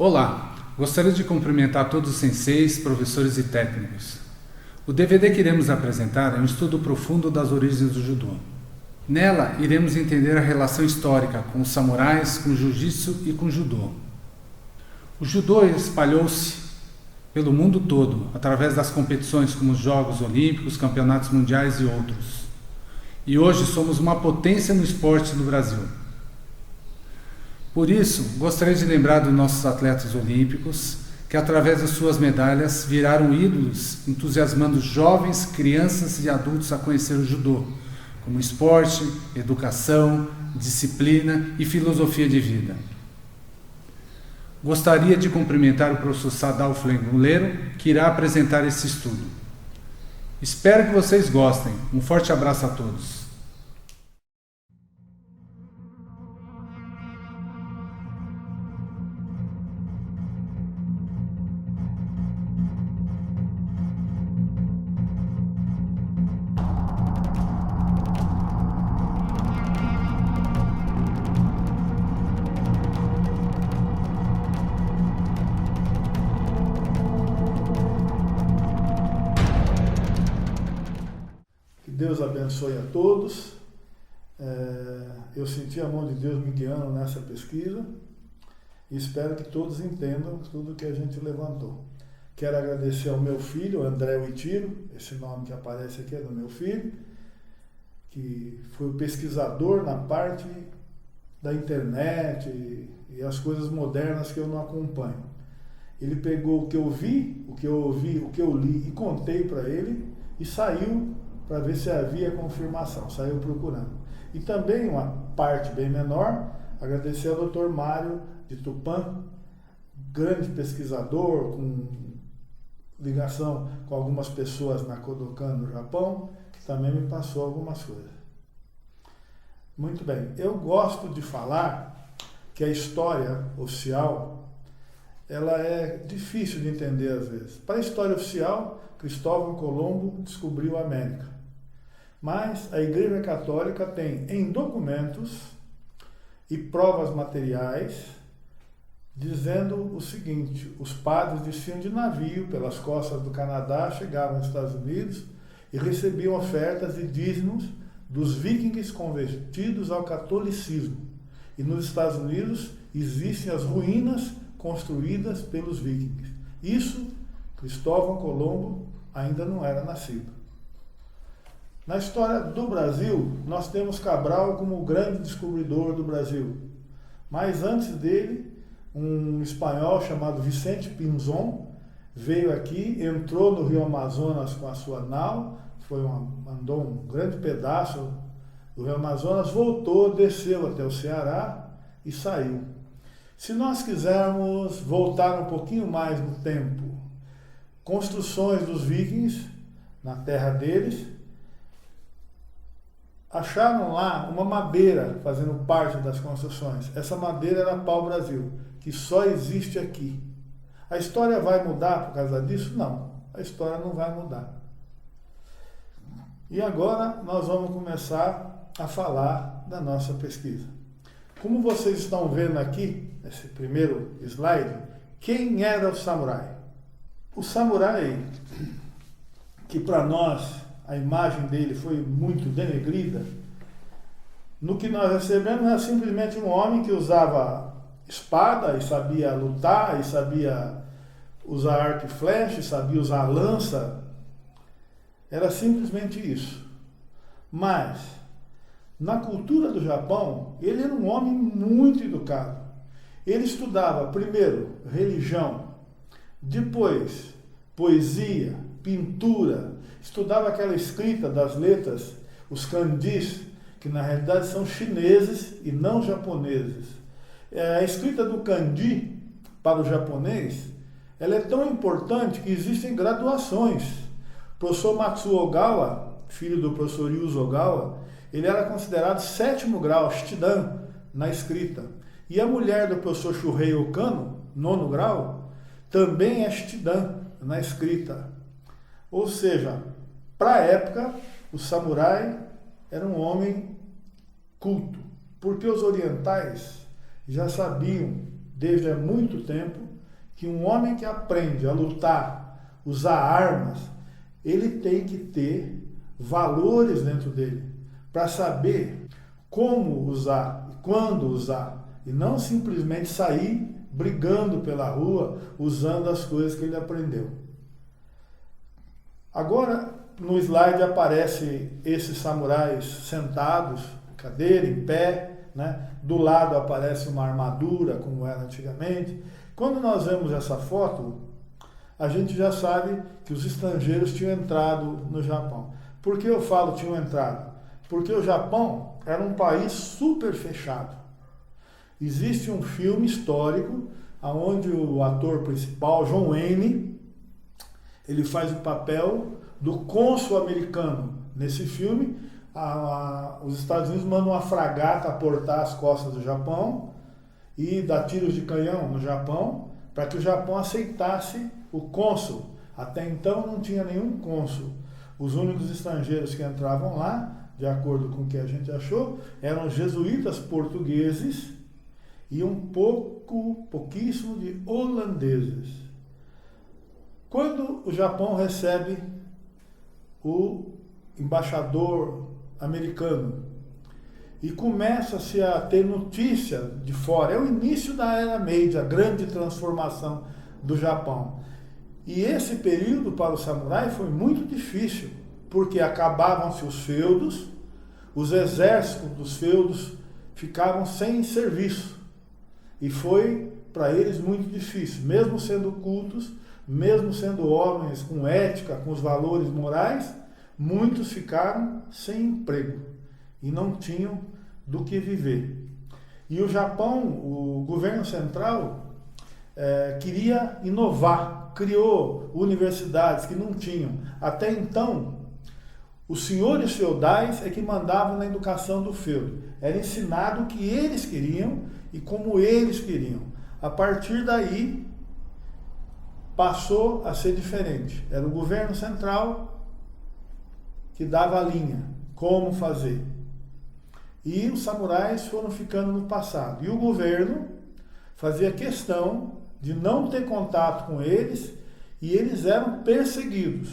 Olá, gostaria de cumprimentar todos os senseis, professores e técnicos. O DVD que iremos apresentar é um estudo profundo das origens do judô. Nela, iremos entender a relação histórica com os samurais, com o jiu-jitsu e com o judô. O judô espalhou-se pelo mundo todo, através das competições como os Jogos Olímpicos, Campeonatos Mundiais e outros. E hoje somos uma potência no esporte no Brasil. Por isso, gostaria de lembrar dos nossos atletas olímpicos, que através das suas medalhas viraram ídolos, entusiasmando jovens, crianças e adultos a conhecer o judô, como esporte, educação, disciplina e filosofia de vida. Gostaria de cumprimentar o professor Sadal Flenguleiro, que irá apresentar esse estudo. Espero que vocês gostem. Um forte abraço a todos. Deus abençoe a todos. Eu senti a mão de Deus me guiando nessa pesquisa e espero que todos entendam tudo que a gente levantou. Quero agradecer ao meu filho, André Oitiro, esse nome que aparece aqui é do meu filho, que foi o pesquisador na parte da internet e as coisas modernas que eu não acompanho. Ele pegou o que eu vi, o que eu ouvi, o que eu li e contei para ele e saiu para ver se havia confirmação, saiu procurando. E também uma parte bem menor, agradecer ao Dr. Mário de Tupã, grande pesquisador, com ligação com algumas pessoas na Kodokan, no Japão, que também me passou algumas coisas. Muito bem, eu gosto de falar que a história oficial, ela é difícil de entender às vezes. Para a história oficial, Cristóvão Colombo descobriu a América. Mas a Igreja Católica tem em documentos e provas materiais dizendo o seguinte: os padres desciam de navio pelas costas do Canadá, chegavam aos Estados Unidos e recebiam ofertas e dízimos dos vikings convertidos ao catolicismo. E nos Estados Unidos existem as ruínas construídas pelos vikings. Isso, Cristóvão Colombo ainda não era nascido. Na história do Brasil, nós temos Cabral como o grande descobridor do Brasil. Mas antes dele, um espanhol chamado Vicente Pinzón veio aqui, entrou no Rio Amazonas com a sua nau, andou um grande pedaço do Rio Amazonas, voltou, desceu até o Ceará e saiu. Se nós quisermos voltar um pouquinho mais no tempo, construções dos vikings na terra deles, acharam lá uma madeira fazendo parte das construções. Essa madeira era pau-brasil, que só existe aqui. A história vai mudar por causa disso? Não, a história não vai mudar. E agora nós vamos começar a falar da nossa pesquisa. Como vocês estão vendo aqui, nesse primeiro slide, quem era o samurai? O samurai, que para nós a imagem dele foi muito denegrida, no que nós recebemos era simplesmente um homem que usava espada e sabia lutar, e sabia usar arco e flecha, e sabia usar lança. Era simplesmente isso. Mas, na cultura do Japão, ele era um homem muito educado. Ele estudava primeiro religião, depois poesia, pintura, estudava aquela escrita das letras, os kanjis, que na realidade são chineses e não japoneses. A escrita do kanji para o japonês, ela é tão importante que existem graduações. O professor Matsuo Ogawa, filho do professor Yuzo Ogawa, ele era considerado 7º grau, Shidan, na escrita. E a mulher do professor Shuhei Okano, 9º grau, também é Shidan na escrita. Ou seja, para a época, o samurai era um homem culto, porque os orientais já sabiam, desde há muito tempo, que um homem que aprende a lutar, usar armas, ele tem que ter valores dentro dele para saber como usar e quando usar, e não simplesmente sair brigando pela rua usando as coisas que ele aprendeu. Agora, no slide aparece esses samurais sentados, cadeira, em pé, né? Do lado aparece uma armadura, como era antigamente. Quando nós vemos essa foto, a gente já sabe que os estrangeiros tinham entrado no Japão. Por que eu falo tinham entrado? Porque o Japão era um país super fechado. Existe um filme histórico onde o ator principal, John Wayne, ele faz o papel do cônsul americano. Nesse filme, os Estados Unidos mandam uma fragata aportar as costas do Japão e dar tiros de canhão no Japão para que o Japão aceitasse o cônsul. Até então não tinha nenhum cônsul. Os únicos estrangeiros que entravam lá, de acordo com o que a gente achou, eram jesuítas portugueses e pouquíssimo de holandeses. Quando o Japão recebe o embaixador americano e começa-se a ter notícia de fora, é o início da Era Meiji, a grande transformação do Japão. E esse período para o samurai foi muito difícil, porque acabavam-se os feudos, os exércitos dos feudos ficavam sem serviço. E foi para eles muito difícil, mesmo sendo cultos, mesmo sendo homens com ética, com os valores morais, muitos ficaram sem emprego e não tinham do que viver. E o Japão, o governo central, queria inovar, criou universidades que não tinham. Até então, os senhores feudais é que mandavam na educação do feudo. Era ensinado o que eles queriam e como eles queriam. A partir daí, passou a ser diferente. Era o governo central que dava a linha, como fazer. E os samurais foram ficando no passado. E o governo fazia questão de não ter contato com eles e eles eram perseguidos.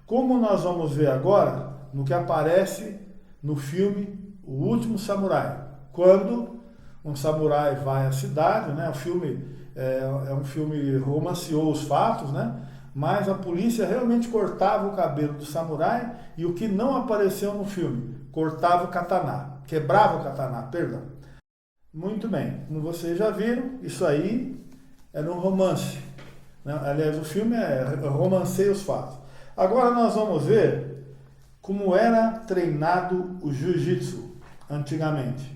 Como nós vamos ver agora, no que aparece no filme O Último Samurai. Quando um samurai vai à cidade, né? O filme é um filme romanceou os fatos, né? Mas a polícia realmente cortava o cabelo do samurai e o que não apareceu no filme, cortava o katana, quebrava o katana, perdão. Muito bem, como vocês já viram, isso aí era um romance, né? Aliás, o filme romanceia os fatos. Agora nós vamos ver como era treinado o jiu-jitsu antigamente.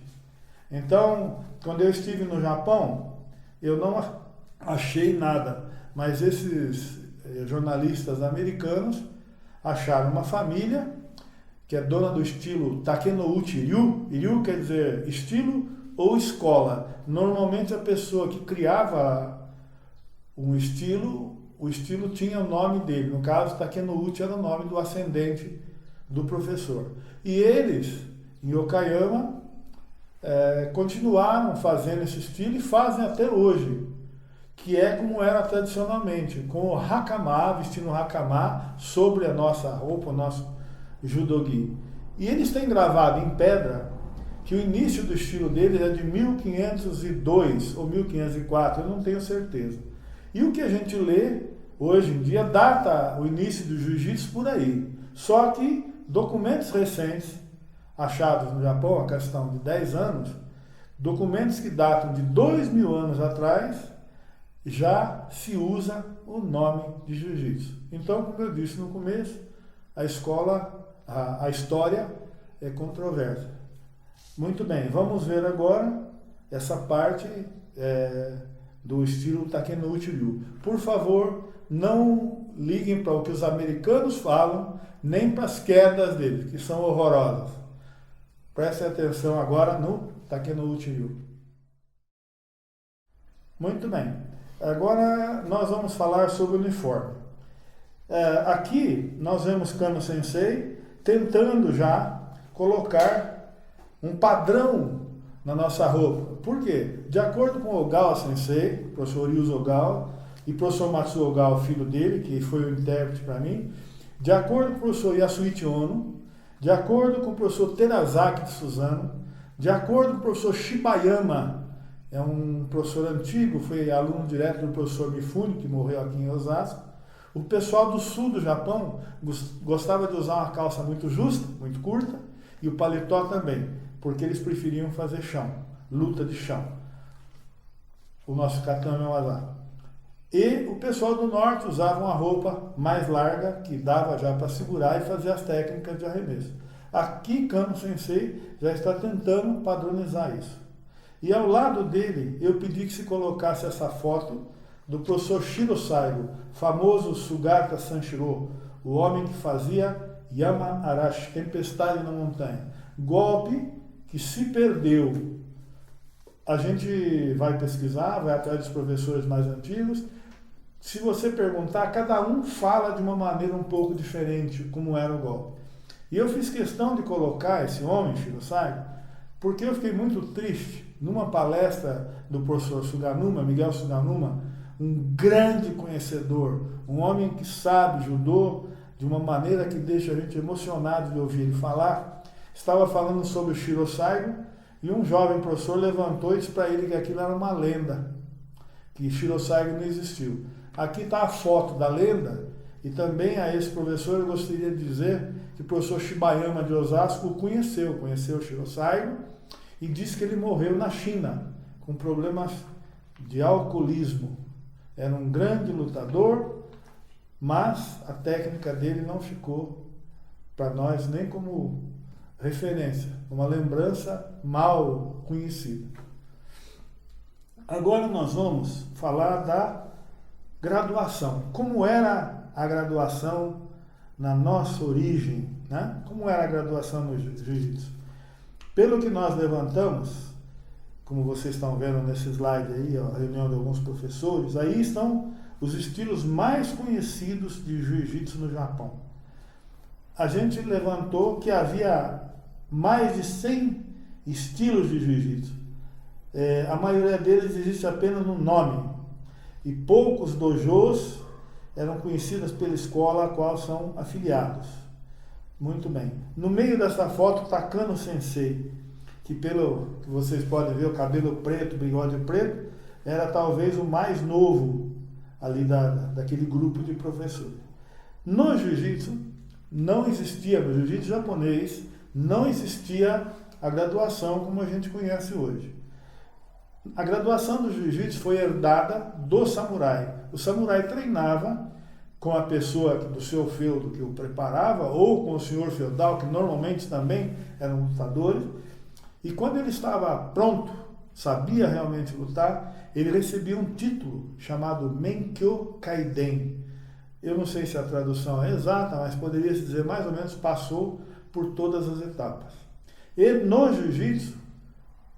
Então, quando eu estive no Japão, eu não achei nada, mas esses jornalistas americanos acharam uma família que é dona do estilo Takenouchi Ryu. Ryu quer dizer estilo ou escola. Normalmente a pessoa que criava um estilo, o estilo tinha o nome dele. No caso, Takenouchi era o nome do ascendente do professor. E eles, em Okayama, continuaram fazendo esse estilo e fazem até hoje, que é como era tradicionalmente, com o hakama, vestindo o hakama sobre a nossa roupa, o nosso judogi. E eles têm gravado em pedra que o início do estilo deles é de 1502 ou 1504, eu não tenho certeza. E o que a gente lê hoje em dia data o início do jiu-jitsu por aí. Só que documentos recentes achados no Japão, a questão de 10 anos, documentos que datam de 2000 anos atrás, já se usa o nome de jiu-jitsu. Então, como eu disse no começo, a história é controversa. Muito bem, vamos ver agora essa parte do estilo Takenouchi Ryu. Por favor, não liguem para o que os americanos falam, nem para as quedas deles, que são horrorosas. Prestem atenção agora no Takenouchi Ryu. Muito bem. Agora nós vamos falar sobre o uniforme. Aqui nós vemos Kano Sensei tentando já colocar um padrão na nossa roupa. Por quê? De acordo com o Ogawa Sensei, o professor Yuzo Ogawa, e professor Matsuo Ogawa, filho dele, que foi o intérprete para mim, de acordo com o professor Yasuichi Ono, de acordo com o professor Terazaki de Suzano, de acordo com o professor Shibayama, é um professor antigo, foi aluno direto do professor Mifune, que morreu aqui em Osasco. O pessoal do sul do Japão gostava de usar uma calça muito justa, muito curta, e o paletó também, porque eles preferiam fazer chão, luta de chão. O nosso katame waza. E o pessoal do norte usava uma roupa mais larga, que dava já para segurar e fazer as técnicas de arremesso. Aqui, Kano Sensei já está tentando padronizar isso. E ao lado dele, eu pedi que se colocasse essa foto do professor Shiro Saigo, famoso Sugata Sanshiro, o homem que fazia Yama Arashi, tempestade na montanha. Golpe que se perdeu. A gente vai pesquisar, vai atrás dos professores mais antigos. Se você perguntar, cada um fala de uma maneira um pouco diferente como era o golpe. E eu fiz questão de colocar esse homem, Shiro Saigo, porque eu fiquei muito triste. Numa palestra do professor Suganuma, Miguel Suganuma, um grande conhecedor, um homem que sabe judô de uma maneira que deixa a gente emocionado de ouvir ele falar, estava falando sobre o Shiro Saigo e um jovem professor levantou e disse para ele que aquilo era uma lenda, que Shiro Saigo não existiu. Aqui está a foto da lenda e também a esse professor eu gostaria de dizer que o professor Shibayama de Osasco o conheceu o Shiro Saigo, e disse que ele morreu na China, com problemas de alcoolismo. Era um grande lutador, mas a técnica dele não ficou para nós nem como referência, uma lembrança mal conhecida. Agora nós vamos falar da graduação. Como era a graduação na nossa origem, né? Como era a graduação no jiu-jitsu? Pelo que nós levantamos, como vocês estão vendo nesse slide aí, ó, a reunião de alguns professores, aí estão os estilos mais conhecidos de jiu-jitsu no Japão. A gente levantou que havia mais de 100 estilos de jiu-jitsu. A maioria deles existe apenas no nome. E poucos dojos eram conhecidos pela escola a qual são afiliados. Muito bem. No meio dessa foto está Kano Sensei, que pelo que vocês podem ver, o cabelo preto, bigode preto, era talvez o mais novo ali daquele grupo de professores. No jiu-jitsu, não existia, no jiu-jitsu japonês, não existia a graduação como a gente conhece hoje. A graduação do jiu-jitsu foi herdada do samurai. O samurai treinava com a pessoa do seu feudo que o preparava, ou com o senhor feudal, que normalmente também eram lutadores, e quando ele estava pronto, sabia realmente lutar, ele recebia um título chamado Menkyo Kaiden. Eu não sei se a tradução é exata, mas poderia se dizer mais ou menos passou por todas as etapas. E no jiu-jitsu,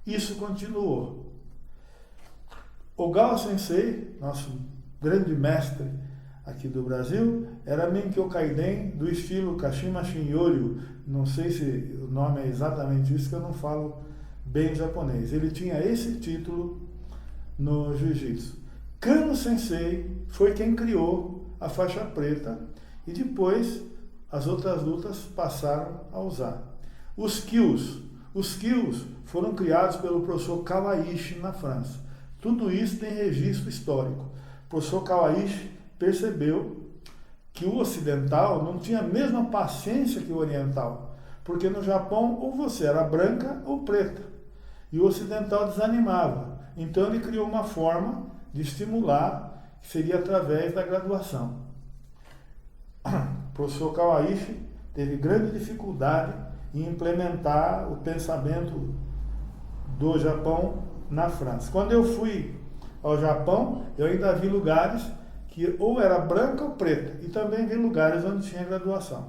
isso continuou. Ogawa Sensei, nosso grande mestre aqui do Brasil, era Menkyo Kaiden do estilo Kashima Shinryu. Não sei se o nome é exatamente isso, que eu não falo bem japonês. Ele tinha esse título no jiu-jitsu. Kano Sensei foi quem criou a faixa preta e depois as outras lutas passaram a usar. Os kills foram criados pelo professor Kawaishi na França. Tudo isso tem registro histórico. O professor Kawaishi percebeu que o ocidental não tinha a mesma paciência que o oriental, porque no Japão ou você era branca ou preta, e o ocidental desanimava. Então ele criou uma forma de estimular, que seria através da graduação. O professor Kawaishi teve grande dificuldade em implementar o pensamento do Japão na França. Quando eu fui ao Japão, eu ainda vi lugares que ou era branca ou preta, e também vi lugares onde tinha graduação.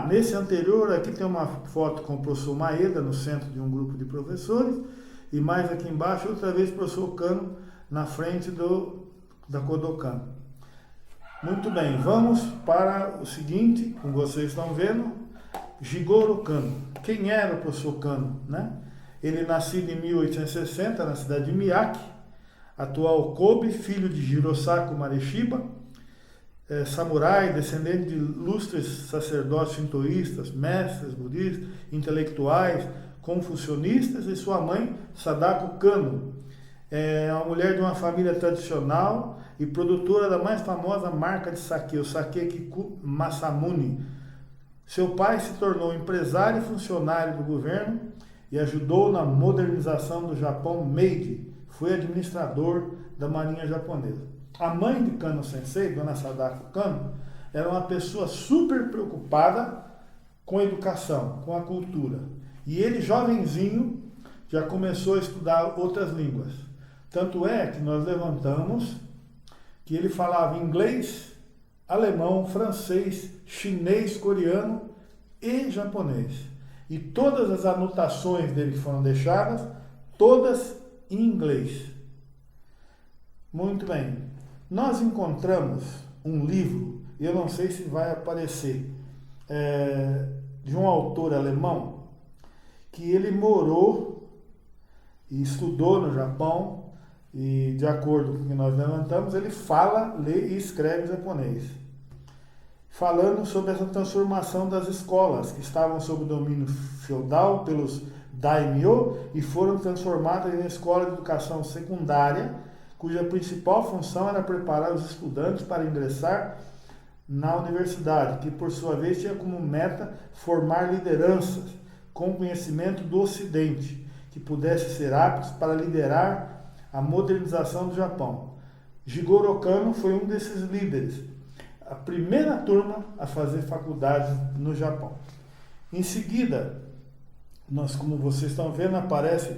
Nesse anterior, aqui tem uma foto com o professor Maeda, no centro de um grupo de professores, e mais aqui embaixo, outra vez o professor Kano, na frente da Kodokan. Muito bem, vamos para o seguinte, como vocês estão vendo, Jigoro Kano. Quem era o professor Kano, né? Ele nascido em 1860, na cidade de Miyake, atual Kobe, filho de Hirosaku Mareshiba, samurai, descendente de ilustres sacerdotes shintoístas, mestres budistas, intelectuais, confucionistas, e sua mãe, Sadako Kano, uma mulher de uma família tradicional e produtora da mais famosa marca de sake, o Sakekiku Masamune. Seu pai se tornou empresário e funcionário do governo e ajudou na modernização do Japão Meiji. Foi administrador da marinha japonesa. A mãe de Kano Sensei, Dona Sadako Kano, era uma pessoa super preocupada com a educação, com a cultura. E ele, jovenzinho, já começou a estudar outras línguas. Tanto é que nós levantamos que ele falava inglês, alemão, francês, chinês, coreano e japonês. E todas as anotações dele que foram deixadas, todas em inglês. Muito bem. Nós encontramos um livro, e eu não sei se vai aparecer, de um autor alemão, que ele morou e estudou no Japão, e de acordo com o que nós levantamos, ele fala, lê e escreve japonês. Falando sobre essa transformação das escolas, que estavam sob o domínio feudal pelos daimyo e foram transformadas em escola de educação secundária, cuja principal função era preparar os estudantes para ingressar na universidade, que por sua vez tinha como meta formar lideranças com conhecimento do Ocidente, que pudessem ser aptos para liderar a modernização do Japão. Jigoro Kano foi um desses líderes, a primeira turma a fazer faculdade no Japão. Em seguida, como vocês estão vendo, aparece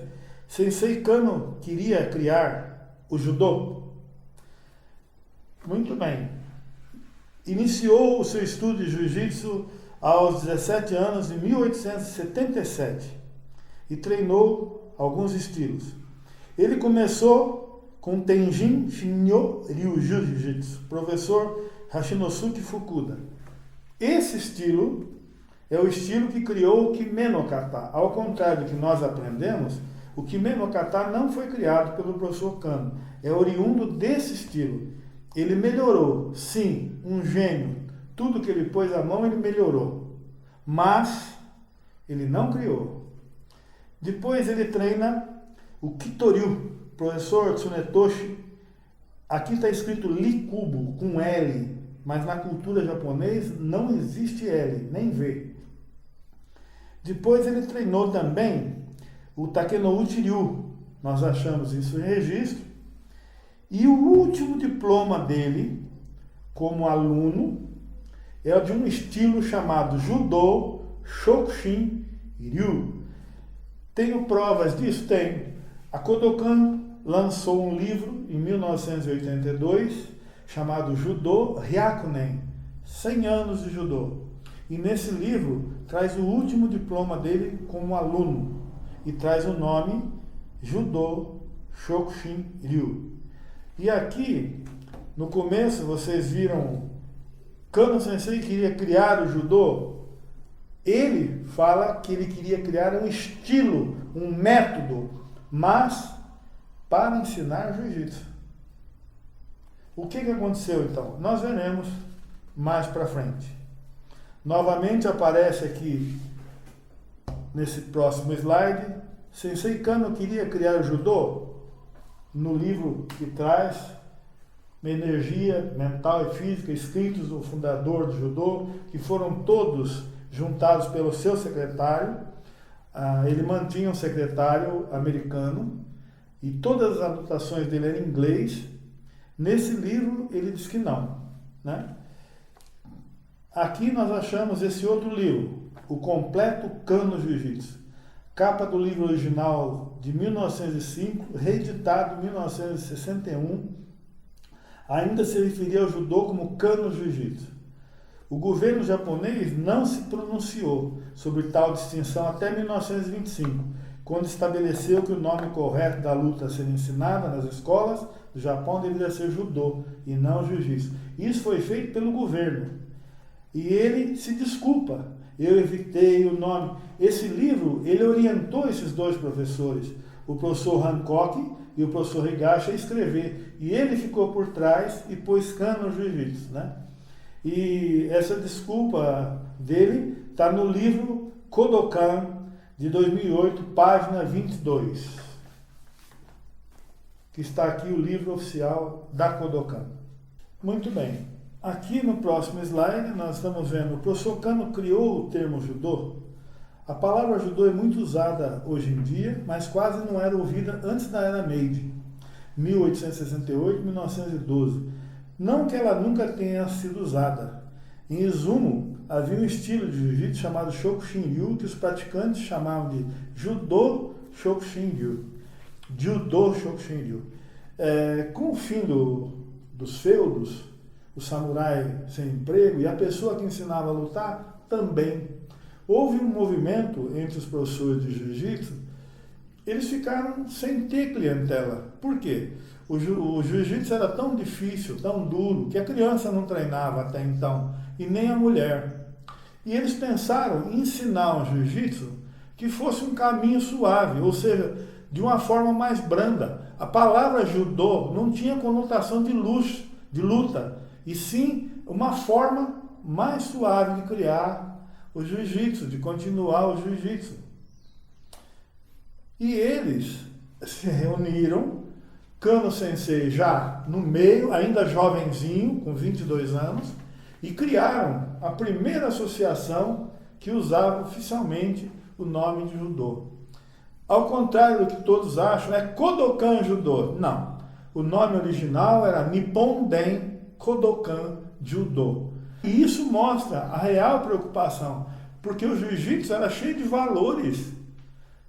Sensei Kano queria criar o judô. Muito bem. Iniciou o seu estudo de jiu-jitsu aos 17 anos, em 1877, e treinou alguns estilos. Ele começou com Tenjin Shinyo Ryu Jiu-Jitsu, professor Hashinosuke Fukuda. Esse estilo é o estilo que criou o Kime no Kata. Ao contrário do que nós aprendemos, o Kime no Kata não foi criado pelo professor Kano, é oriundo desse estilo. Ele melhorou, sim, um gênio. Tudo que ele pôs a mão, ele melhorou. Mas ele não criou. Depois ele treina o Kitoryu, professor Tsunetoshi. Aqui está escrito Likubo, com L, mas na cultura japonesa não existe L, nem V. Depois ele treinou também o Takenouchi Ryu. Nós achamos isso em registro. E o último diploma dele, como aluno, é o de um estilo chamado Judo Shokushin Ryu. Tenho provas disso? Tenho. A Kodokan lançou um livro em 1982 chamado Judo Hyakunen, 100 anos de Judô. E nesse livro traz o último diploma dele como aluno e traz o nome Judo Shokushin Ryu. E aqui, no começo, vocês viram Kano Sensei queria criar o judô. Ele fala que ele queria criar um estilo, um método, mas para ensinar jiu-jitsu. O que aconteceu então? Nós veremos mais para frente. Novamente aparece aqui, nesse próximo slide, Sensei Kano queria criar o judô. No livro que traz Energia Mental e Física, escritos do fundador do judô, que foram todos juntados pelo seu secretário. Ele mantinha um secretário americano e todas as anotações dele eram em inglês. Nesse livro ele diz que não, né? Aqui nós achamos esse outro livro, O Completo Kano Jiu-Jitsu. Capa do livro original de 1905, reeditado em 1961, ainda se referia ao judô como Kano Jiu-Jitsu. O governo japonês não se pronunciou sobre tal distinção até 1925, quando estabeleceu que o nome correto da luta a ser ensinada nas escolas do Japão deveria ser judô e não jiu-jitsu. Isso foi feito pelo governo. E ele se desculpa. Eu evitei o nome. Esse livro, ele orientou esses dois professores, o professor Hancock e o professor Higashi a escrever. E ele ficou por trás e pôs Kano no jiu-jitsu, né? E essa desculpa dele está no livro Kodokan, de 2008, página 22. Que está aqui o livro oficial da Kodokan. Muito bem. Aqui no próximo slide nós estamos vendo, o professor Kano criou o termo judô. A palavra judô é muito usada hoje em dia, mas quase não era ouvida antes da era Meiji, 1868, 1912. Não que ela nunca tenha sido usada. Em Izumo, havia um estilo de jiu-jitsu chamado Shokushin-ryu, que os praticantes chamavam de Judo Shokushin-ryu. Judo Shokushin-ryu. Com o fim dos feudos, o samurai sem emprego e a pessoa que ensinava a lutar também. Houve um movimento entre os professores de jiu-jitsu, eles ficaram sem ter clientela. Por quê? O jiu-jitsu era tão difícil, tão duro, que a criança não treinava até então, e nem a mulher. E eles pensaram em ensinar um jiu-jitsu que fosse um caminho suave, ou seja, de uma forma mais branda. A palavra judô não tinha conotação de luta, e sim uma forma mais suave de criar o jiu-jitsu, de continuar o jiu-jitsu. E eles se reuniram, Kano Sensei já no meio, ainda jovenzinho, com 22 anos, e criaram a primeira associação que usava oficialmente o nome de judô. Ao contrário do que todos acham, é Kodokan Judô. Não. O nome original era Nippon Den Kodokan Judo. E isso mostra a real preocupação, porque o jiu-jitsu era cheio de valores,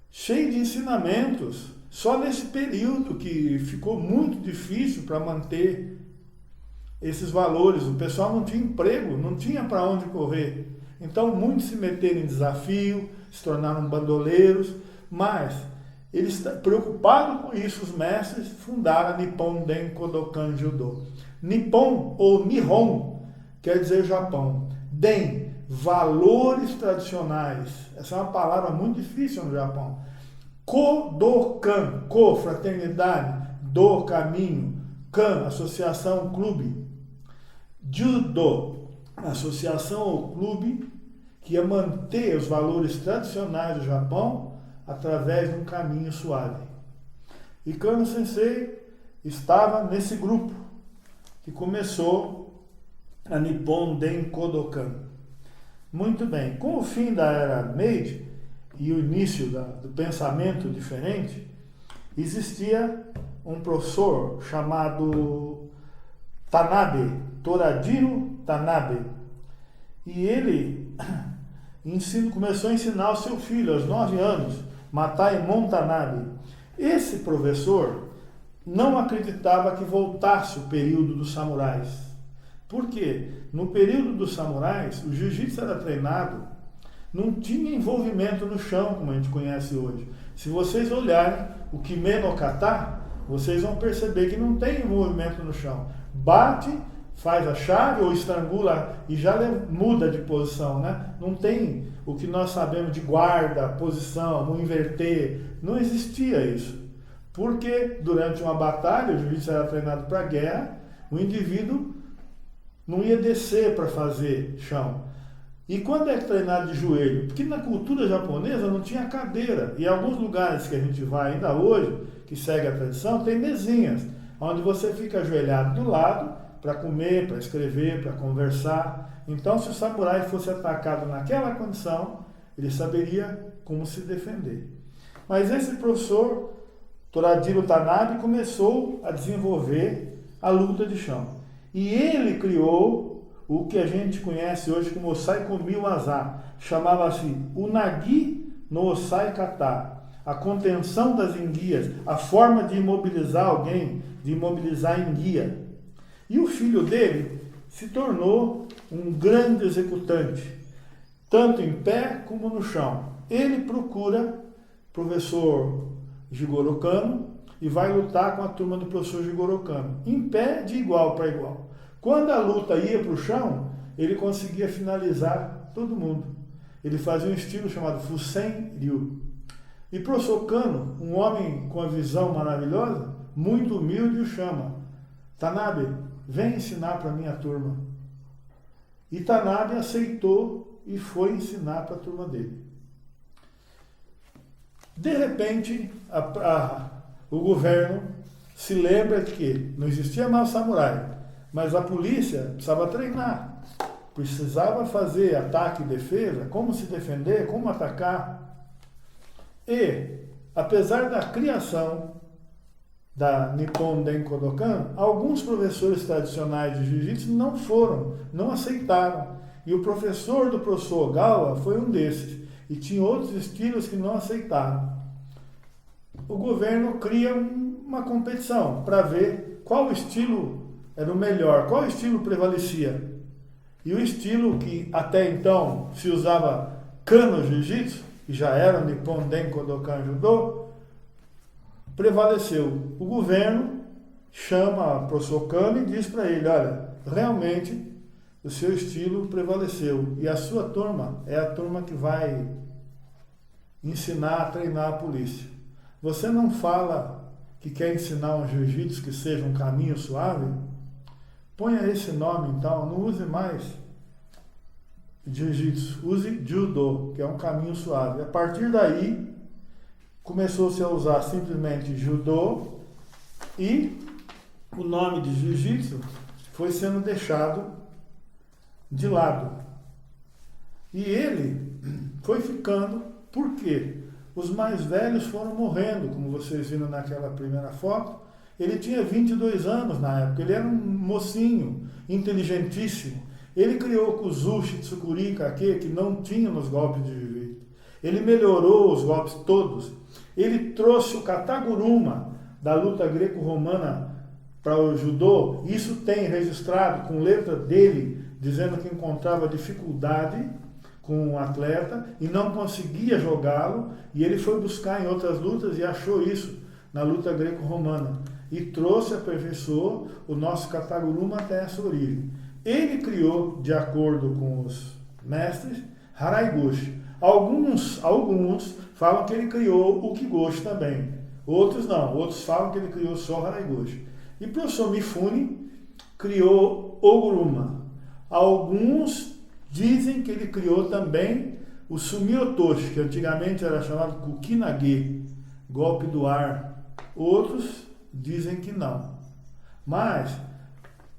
cheio de ensinamentos. Só nesse período que ficou muito difícil para manter esses valores. O pessoal não tinha emprego, não tinha para onde correr. Então muitos se meteram em desafio, se tornaram bandoleiros, mas eles, preocupados com isso, os mestres fundaram a Nippon Den Kodokan Judo. Nippon ou Nihon quer dizer Japão. Den, valores tradicionais. Essa é uma palavra muito difícil no Japão. Kodokan, ko, fraternidade, do, caminho, kan, associação, clube. Judo, associação ou clube que ia manter os valores tradicionais do Japão através de um caminho suave. E Kano Sensei estava nesse grupo que começou a Nippon Den Kodokan. Muito bem, com o fim da era Meiji e o início do pensamento diferente, existia um professor chamado Tanabe, Torajiro Tanabe, e ele começou a ensinar ao seu filho, aos 9 anos, Mataemon Tanabe. Esse professor não acreditava que voltasse o período dos samurais. Por quê? No período dos samurais, o jiu-jitsu era treinado, não tinha envolvimento no chão, como a gente conhece hoje. Se vocês olharem o Kime no Kata, vocês vão perceber que não tem envolvimento no chão. Bate, faz a chave ou estrangula e já muda de posição, né? Não tem o que nós sabemos de guarda, posição, não inverter. Não existia isso. Porque durante uma batalha, o jiu-jitsu era treinado para guerra, o indivíduo não ia descer para fazer chão. E quando é treinado de joelho? Porque na cultura japonesa não tinha cadeira. E em alguns lugares que a gente vai ainda hoje, que segue a tradição, tem mesinhas, onde você fica ajoelhado do lado para comer, para escrever, para conversar. Então, se o samurai fosse atacado naquela condição, ele saberia como se defender. Mas esse professor, Torajiro Tanabe, começou a desenvolver a luta de chão. E ele criou o que a gente conhece hoje como Osai Komi Waza. Chamava-se Unagi no Osai Kata. A contenção das enguias, a forma de imobilizar alguém, de imobilizar a enguia. E o filho dele se tornou um grande executante, tanto em pé como no chão. Ele procura o professor Jigoro Kano e vai lutar com a turma do professor Jigoro Kano, em pé de igual para igual. Quando a luta ia para o chão, ele conseguia finalizar todo mundo. Ele fazia um estilo chamado Fusen Ryu. E o professor Kano, um homem com a visão maravilhosa, muito humilde, o chama. Tanabe, vem ensinar para a minha turma. E Tanabe aceitou e foi ensinar para a turma dele. De repente, o governo se lembra que não existia mais o samurai, mas a polícia precisava treinar, precisava fazer ataque e defesa, como se defender, como atacar. E, apesar da criação da Nippon Den Kodokan, alguns professores tradicionais de jiu-jitsu não aceitaram. E o professor do professor Ogawa foi um desses. E tinha outros estilos que não aceitaram. O governo cria uma competição para ver qual estilo era o melhor, qual estilo prevalecia. E o estilo que até então se usava Kano Jiu-Jitsu, que já era o Nippon Den Kodokan Judo, prevaleceu. O governo chama o professor Kano e diz para ele, olha, realmente o seu estilo prevaleceu e a sua turma é a turma que vai ensinar a treinar a polícia. Você não fala que quer ensinar um jiu-jitsu que seja um caminho suave? Ponha esse nome então, não use mais jiu-jitsu, use judo, que é um caminho suave. A partir daí, começou-se a usar simplesmente judô e o nome de jiu-jitsu foi sendo deixado de lado. E ele foi ficando, por quê? Os mais velhos foram morrendo, como vocês viram naquela primeira foto. Ele tinha 22 anos na época, ele era um mocinho, inteligentíssimo. Ele criou o Kuzushi Tsukuri Kake, que não tinha nos golpes de jiu-jitsu. Ele melhorou os golpes todos. Ele trouxe o Kataguruma da luta greco-romana para o judô. Isso tem registrado com letra dele, dizendo que encontrava dificuldade com o atleta e não conseguia jogá-lo. E ele foi buscar em outras lutas e achou isso na luta greco-romana. E trouxe, aperfeiçoou o nosso Kataguruma até essa origem. Ele criou, de acordo com os mestres, Haraigoshi. Alguns falam que ele criou o Kigoshi também. Outros não. Outros falam que ele criou só Haraigoshi. E o professor Mifune criou Oguruma. Alguns dizem que ele criou também o Sumiotoshi, que antigamente era chamado Kukinage, golpe do ar. Outros dizem que não. Mas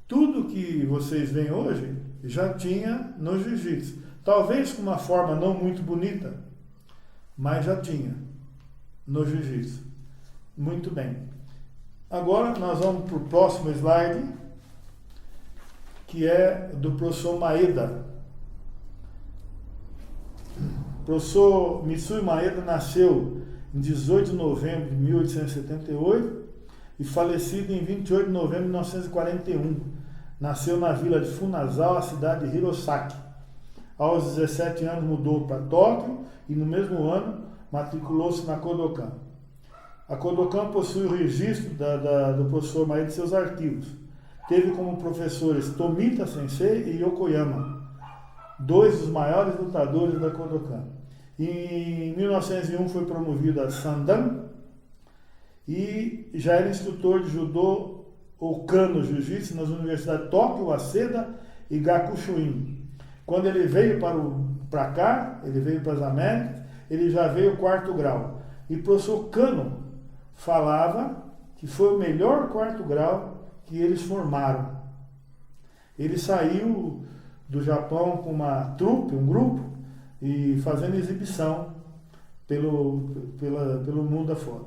tudo que vocês veem hoje já tinha no jiu-jitsu. Talvez com uma forma não muito bonita, mas já tinha no jiu-jitsu. Muito bem. Agora nós vamos para o próximo slide, que é do professor Maeda. O professor Mitsui Maeda nasceu em 18 de novembro de 1878 e falecido em 28 de novembro de 1941. Nasceu na vila de Funazawa, cidade de Hirosaki. Aos 17 anos mudou para Tóquio e no mesmo ano matriculou-se na Kodokan. A Kodokan possui o registro do professor Maeda de seus arquivos. Teve como professores Tomita Sensei e Yokoyama, dois dos maiores lutadores da Kodokan. Em 1901 foi promovido a Sandan e já era instrutor de judô ou Kano Jiu-Jitsu nas universidades de Tóquio, Waseda e Gakushuin. Quando ele veio para cá, ele veio para as Américas, ele já veio 4º grau. E o professor Kano falava que foi o melhor 4º grau que eles formaram. Ele saiu do Japão com uma trupe, um grupo, e fazendo exibição pelo mundo afora.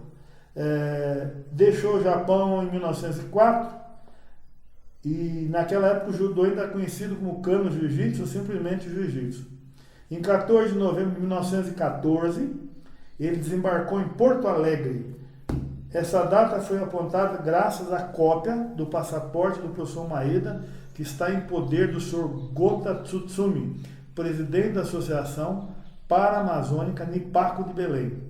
Deixou o Japão em 1904 e naquela época o judô ainda é conhecido como Kano Jiu-Jitsu ou simplesmente Jiu-Jitsu. Em 14 de novembro de 1914 ele desembarcou em Porto Alegre. Essa data foi apontada graças à cópia do passaporte do professor Maeda, que está em poder do Sr. Gota Tsutsumi, presidente da Associação Para-Amazônica Nipako de Belém.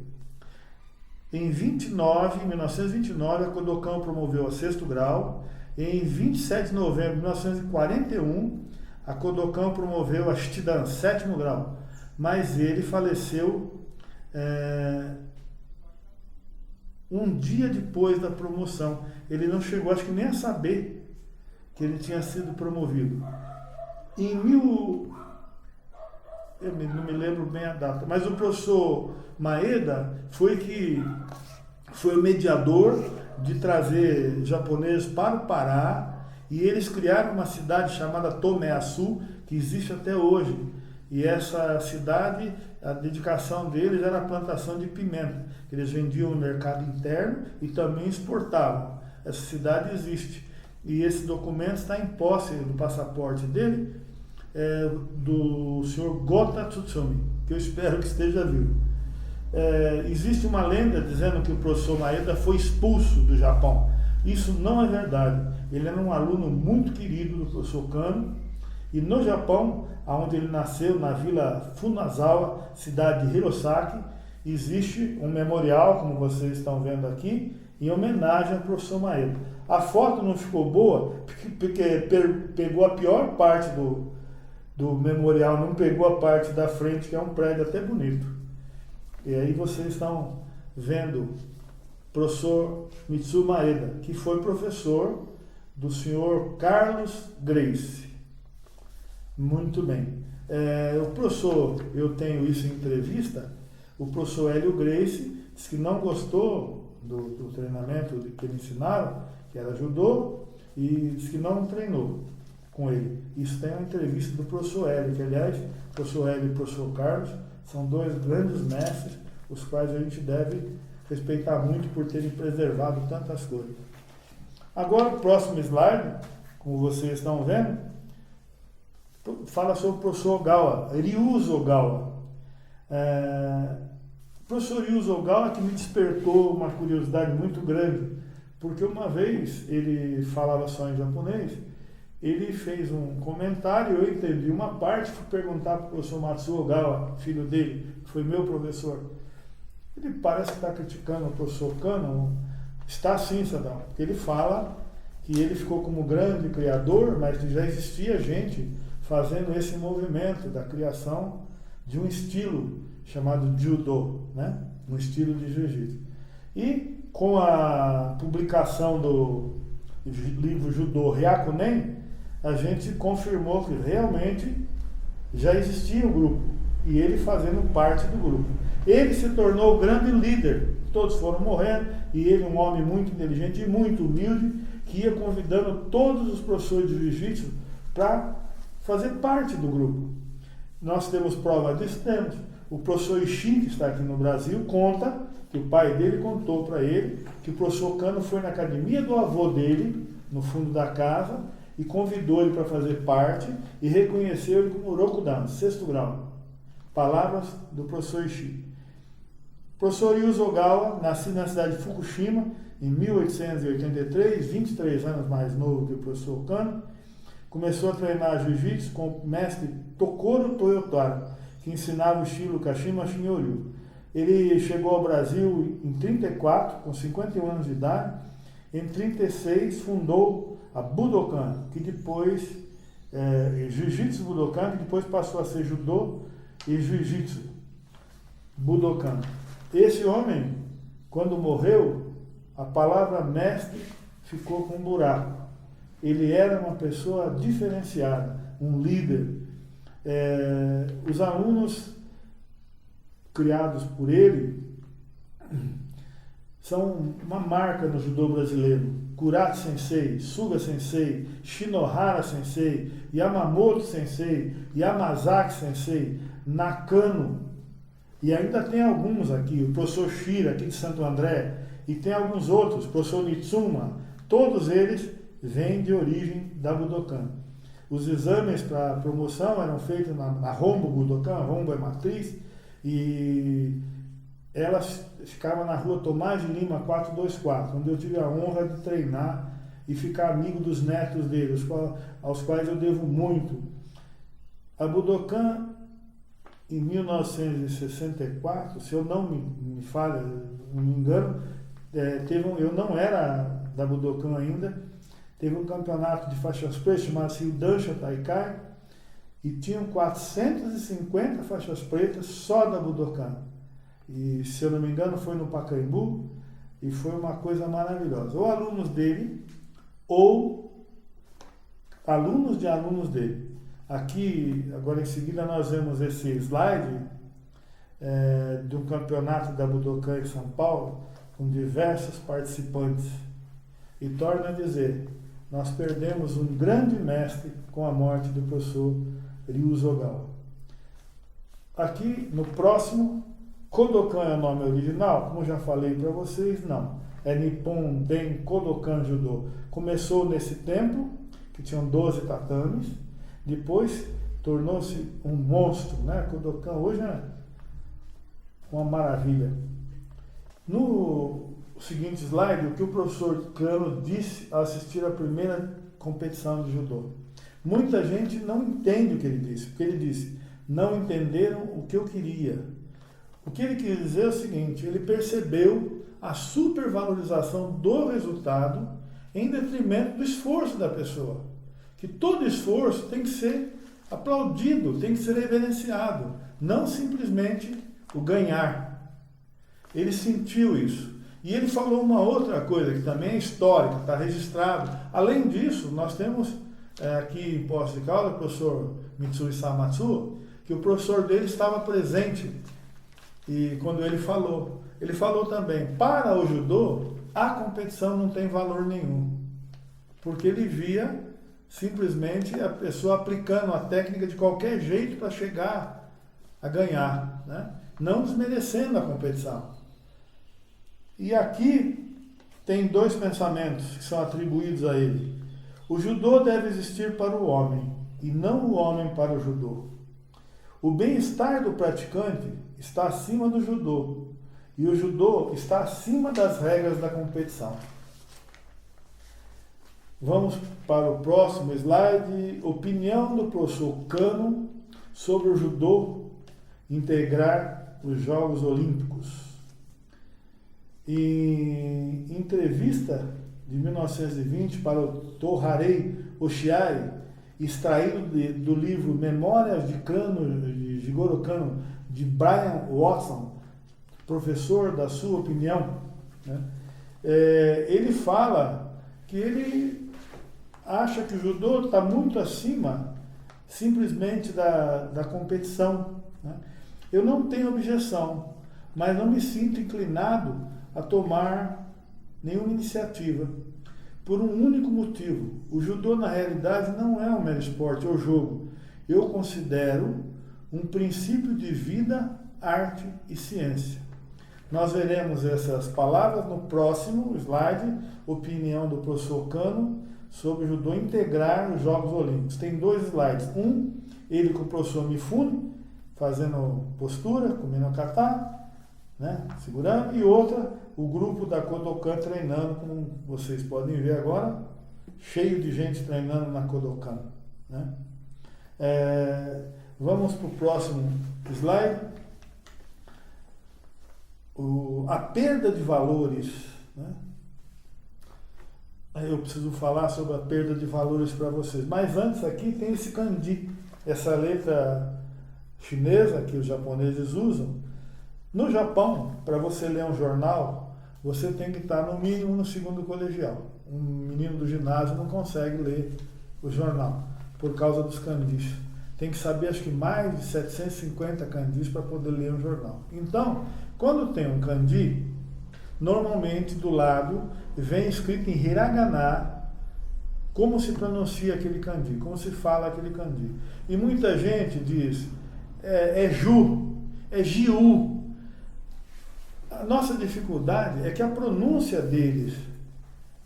Em 1929, a Kodokan promoveu a 6º grau. E em 27 de novembro de 1941, a Kodokan promoveu a Shichidan, 7º grau. Mas ele faleceu um dia depois da promoção. Ele não chegou, acho que nem a saber que ele tinha sido promovido. Eu não me lembro bem a data, mas o professor Maeda foi o mediador de trazer japoneses para o Pará, e eles criaram uma cidade chamada Tomé-Açu, que existe até hoje. E essa cidade, a dedicação deles era a plantação de pimenta. Eles vendiam no mercado interno e também exportavam. Essa cidade existe. E esse documento está em posse do passaporte dele, do senhor Gota Tsutsumi, que eu espero que esteja vivo. Existe uma lenda dizendo que o professor Maeda foi expulso do Japão. Isso não é verdade. Ele era um aluno muito querido do professor Kano, e no Japão, onde ele nasceu, na vila Funazawa, cidade de Hirosaki, existe um memorial, como vocês estão vendo aqui, em homenagem ao professor Maeda. A foto não ficou boa, porque pegou a pior parte do memorial, não pegou a parte da frente, que é um prédio até bonito. E aí vocês estão vendo o professor Mitsuo Maeda, que foi professor do senhor Carlos Grace. Muito bem. O professor, eu tenho isso em entrevista, o professor Hélio Grace disse que não gostou do treinamento que me ensinaram, que era judô, e disse que não treinou com ele. Isso tem uma entrevista do professor Hélio, que aliás, o professor Hélio e o professor Carlos são dois grandes mestres, os quais a gente deve respeitar muito por terem preservado tantas coisas. Agora, o próximo slide, como vocês estão vendo, fala sobre o professor Ogawa, Ryuzo Ogawa. O professor Ryuzo Ogawa que me despertou uma curiosidade muito grande, porque uma vez ele falava só em japonês, ele fez um comentário, eu entendi uma parte, fui perguntar para o professor Matsuo Ogawa, filho dele, que foi meu professor. Ele parece que está criticando o professor Kano. Está sim, Sadão, porque ele fala que ele ficou como grande criador, mas que já existia gente fazendo esse movimento da criação de um estilo chamado Judo, né? Um estilo de jiu-jitsu. E com a publicação do livro Judo Hyakunen, a gente confirmou que realmente já existia um grupo, e ele fazendo parte do grupo. Ele se tornou o grande líder, todos foram morrendo, e ele, um homem muito inteligente e muito humilde, que ia convidando todos os professores de jiu-jitsu para fazer parte do grupo. Nós temos prova disso? Temos. O professor Ishin, que está aqui no Brasil, conta que o pai dele contou para ele que o professor Kano foi na academia do avô dele, no fundo da casa, e convidou ele para fazer parte e reconheceu ele como Rokudan, 6º grau. Palavras do professor Ishin. O professor Ryuzo Ogawa, nascido na cidade de Fukushima, em 1883, 23 anos mais novo que o professor Kano, começou a treinar jiu-jitsu com o mestre Tokoro Toyotara, que ensinava o estilo Kashima Shinryu. Ele chegou ao Brasil em 34, com 51 anos de idade. Em 36 fundou a Budokan, que depois, Jiu-Jitsu Budokan, que depois passou a ser Judô e Jiu-Jitsu Budokan. Esse homem, quando morreu, a palavra mestre ficou com um buraco. Ele era uma pessoa diferenciada, um líder. Os alunos criados por ele são uma marca no judô brasileiro. Kurato Sensei, Suga Sensei, Shinohara Sensei, Yamamoto Sensei, Yamazaki Sensei, Nakano, e ainda tem alguns aqui, o professor Shira, aqui de Santo André, e tem alguns outros, o professor Nitsuma, todos eles vêm de origem da Budokan. Os exames para promoção eram feitos na Rombo Budokan, Rombo é matriz, e ela ficava na rua Tomás de Lima 424, onde eu tive a honra de treinar e ficar amigo dos netos deles, aos quais eu devo muito. A Budokan, em 1964, se eu não me falho, não me engano, eu não era da Budokan ainda, teve um campeonato de faixas pretas chamado Dansha Taikai, e tinham 450 faixas pretas só da Budokan. E, se eu não me engano, foi no Pacaembu, e foi uma coisa maravilhosa. Ou alunos dele, ou alunos de alunos dele. Aqui, agora em seguida, nós vemos esse slide de um campeonato da Budokan em São Paulo, com diversos participantes. E torna a dizer, nós perdemos um grande mestre com a morte do professor Ryuzo Ogawa. Aqui, no próximo, Kodokan é o nome original, como já falei para vocês, não. É Nippon Den Kodokan Judo. Começou nesse templo, que tinham 12 tatames, depois tornou-se um monstro, né? Kodokan hoje é uma maravilha. No seguinte slide, o que o professor Kano disse ao assistir à primeira competição de judô. Muita gente não entende o que ele disse, porque ele disse, não entenderam o que eu queria. O que ele quis dizer é o seguinte, ele percebeu a supervalorização do resultado em detrimento do esforço da pessoa. Que todo esforço tem que ser aplaudido, tem que ser reverenciado, não simplesmente o ganhar. Ele sentiu isso. E ele falou uma outra coisa que também é histórica, está registrado. Além disso, nós temos aqui em Poços de Caldas o professor Mitsui Samatsu, que o professor dele estava presente e quando ele falou também, para o judô, a competição não tem valor nenhum, porque ele via simplesmente a pessoa aplicando a técnica de qualquer jeito para chegar a ganhar, né? Não desmerecendo a competição. E aqui tem dois pensamentos que são atribuídos a ele. O judô deve existir para o homem e não o homem para o judô. O bem-estar do praticante está acima do judô e o judô está acima das regras da competição. Vamos para o próximo slide. Opinião do professor Kano sobre o judô integrar os Jogos Olímpicos. Em entrevista de 1920 para o Toharei Oshiai, extraído do livro Memórias de Kano, de Jigoro Kano, de Brian Watson, professor da sua opinião, né? Ele fala que ele acha que o judô está muito acima simplesmente da competição, né? Eu não tenho objeção, mas não me sinto inclinado a tomar nenhuma iniciativa, por um único motivo. O judô, na realidade, não é um mero esporte ou jogo. Eu considero um princípio de vida, arte e ciência. Nós veremos essas palavras no próximo slide, opinião do professor Kano sobre o judô integrar os Jogos Olímpicos. Tem dois slides. Um, ele com o professor Mifune, fazendo postura, comendo kata, né, segurando, e outra, o grupo da Kodokan treinando, como vocês podem ver agora, cheio de gente treinando na Kodokan, né? Vamos para o próximo slide. A perda de valores, né? Eu preciso falar sobre a perda de valores para vocês, mas antes aqui tem esse kanji, essa letra chinesa que os japoneses usam. No Japão, para você ler um jornal, você tem que estar no mínimo no segundo colegial. Um menino do ginásio não consegue ler o jornal por causa dos kanjis. Tem que saber, acho que mais de 750 kanjis para poder ler um jornal. Então, quando tem um kanji, normalmente do lado vem escrito em hiragana como se pronuncia aquele kanji, como se fala aquele kanji. E muita gente diz, é ju, é jiu. A nossa dificuldade é que a pronúncia deles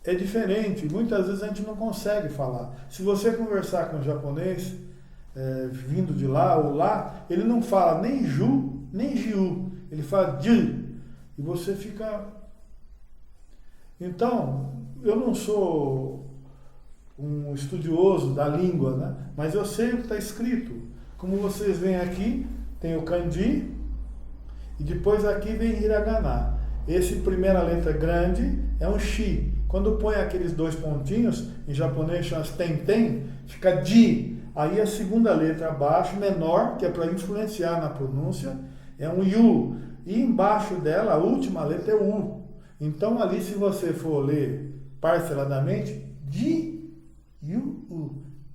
é diferente. Muitas vezes a gente não consegue falar. Se você conversar com um japonês, vindo de lá ou lá, ele não fala nem ju, nem jiu. Ele fala ju. E você fica... Então, eu não sou um estudioso da língua, né? Mas eu sei o que está escrito. Como vocês veem aqui, tem o kanji, e depois aqui vem hiragana. Esse primeira letra grande é um shi. Quando põe aqueles dois pontinhos, em japonês chama ten, fica ji. Aí a segunda letra abaixo, menor, que é para influenciar na pronúncia, é um yu. E embaixo dela, a última letra é u. Então ali, se você for ler parceladamente,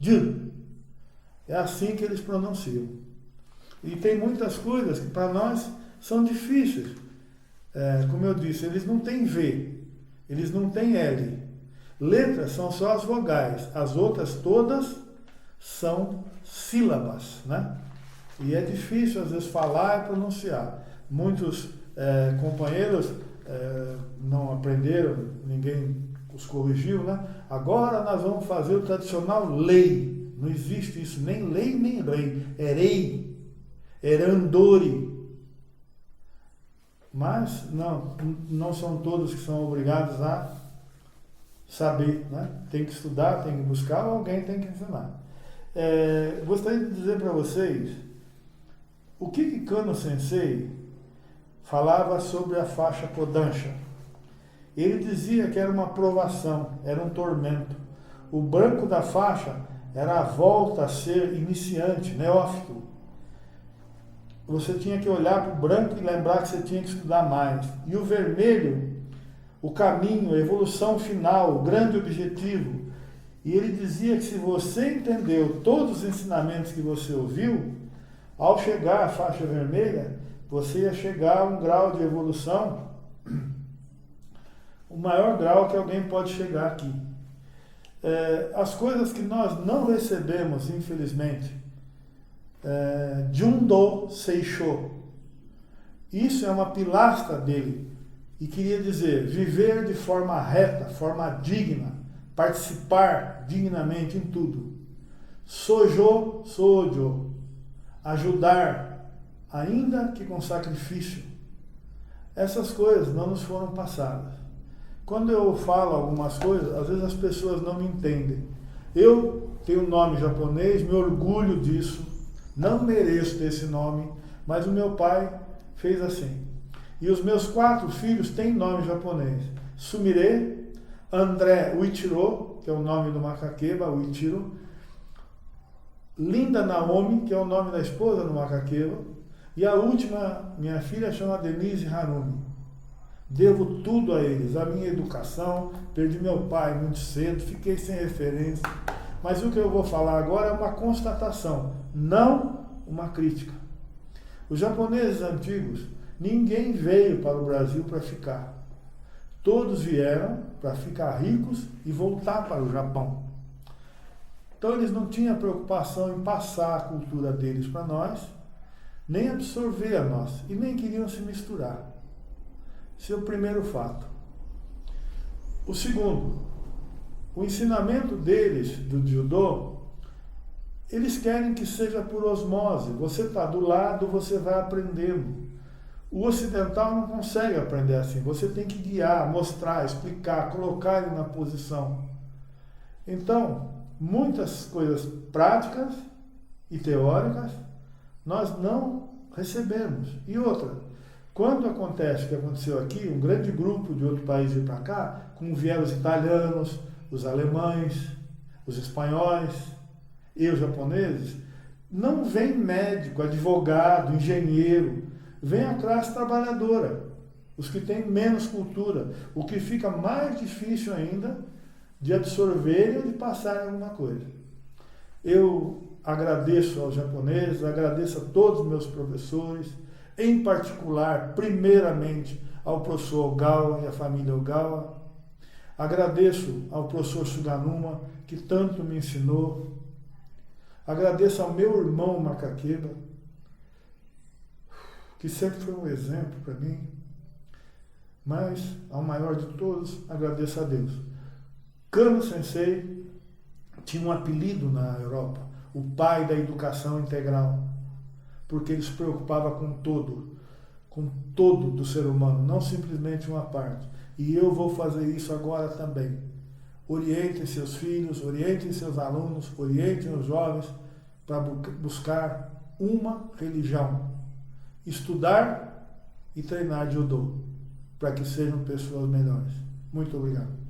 Ju. É assim que eles pronunciam. E tem muitas coisas que para nós são difíceis. Como eu disse, eles não têm V, eles não têm L. Letras são só as vogais, as outras todas são sílabas, né? E é difícil às vezes falar e pronunciar. Muitos companheiros não aprenderam, ninguém os corrigiu, né? Agora nós vamos fazer o tradicional lei. Não existe isso, nem lei nem rei. É rei, erandori. Mas não são todos que são obrigados a saber, né? Tem que estudar, tem que buscar, ou alguém tem que ensinar. Gostaria de dizer para vocês o que Kano Sensei falava sobre a faixa Kodansha. Ele dizia que era uma provação, era um tormento. O branco da faixa era a volta a ser iniciante, neófito. Você tinha que olhar para o branco e lembrar que você tinha que estudar mais. E o vermelho, o caminho, a evolução final, o grande objetivo. E ele dizia que se você entendeu todos os ensinamentos que você ouviu, ao chegar à faixa vermelha, você ia chegar a um grau de evolução, o maior grau que alguém pode chegar aqui. As coisas que nós não recebemos, infelizmente, Jundo Seisho, isso é uma pilastra dele, e queria dizer, viver de forma reta, forma digna, participar dignamente em tudo. Sojo, ajudar, ainda que com sacrifício. Essas coisas não nos foram passadas. Quando eu falo algumas coisas, às vezes as pessoas não me entendem. Eu tenho um nome japonês, me orgulho disso, não mereço desse nome, mas o meu pai fez assim. E os meus 4 filhos têm nome japonês. Sumire, André Uichiro, que é o nome do Makakeba, Uichiro, Linda Naomi, que é o nome da esposa do Makakeba, e a última, minha filha, chama Denise Harumi. Devo tudo a eles, a minha educação, perdi meu pai muito cedo, fiquei sem referência. Mas o que eu vou falar agora é uma constatação, não uma crítica. Os japoneses antigos, ninguém veio para o Brasil para ficar. Todos vieram para ficar ricos e voltar para o Japão. Então eles não tinham preocupação em passar a cultura deles para nós, nem absorver a nossa, e nem queriam se misturar. Esse é o primeiro fato. O segundo, o ensinamento deles, do Judô, eles querem que seja por osmose. Você está do lado, você vai aprendendo. O ocidental não consegue aprender assim. Você tem que guiar, mostrar, explicar, colocar ele na posição. Então, muitas coisas práticas e teóricas nós não recebemos. E outra, quando acontece o que aconteceu aqui, um grande grupo de outro país veio para cá, como vieram os italianos, os alemães, os espanhóis e os japoneses, não vem médico, advogado, engenheiro, vem a classe trabalhadora, os que têm menos cultura, o que fica mais difícil ainda de absorverem ou de passarem alguma coisa. Eu agradeço aos japoneses, agradeço a todos os meus professores, em particular, primeiramente, ao professor Ogawa e à família Ogawa. Agradeço ao professor Suganuma, que tanto me ensinou. Agradeço ao meu irmão Makakeba, que sempre foi um exemplo para mim. Mas, ao maior de todos, agradeço a Deus. Kano Sensei tinha um apelido na Europa, o pai da educação integral, porque ele se preocupava com todo do ser humano, não simplesmente uma parte. E eu vou fazer isso agora também. Orientem seus filhos, orientem seus alunos, orientem os jovens para buscar uma religião, estudar e treinar Judô, para que sejam pessoas melhores. Muito obrigado.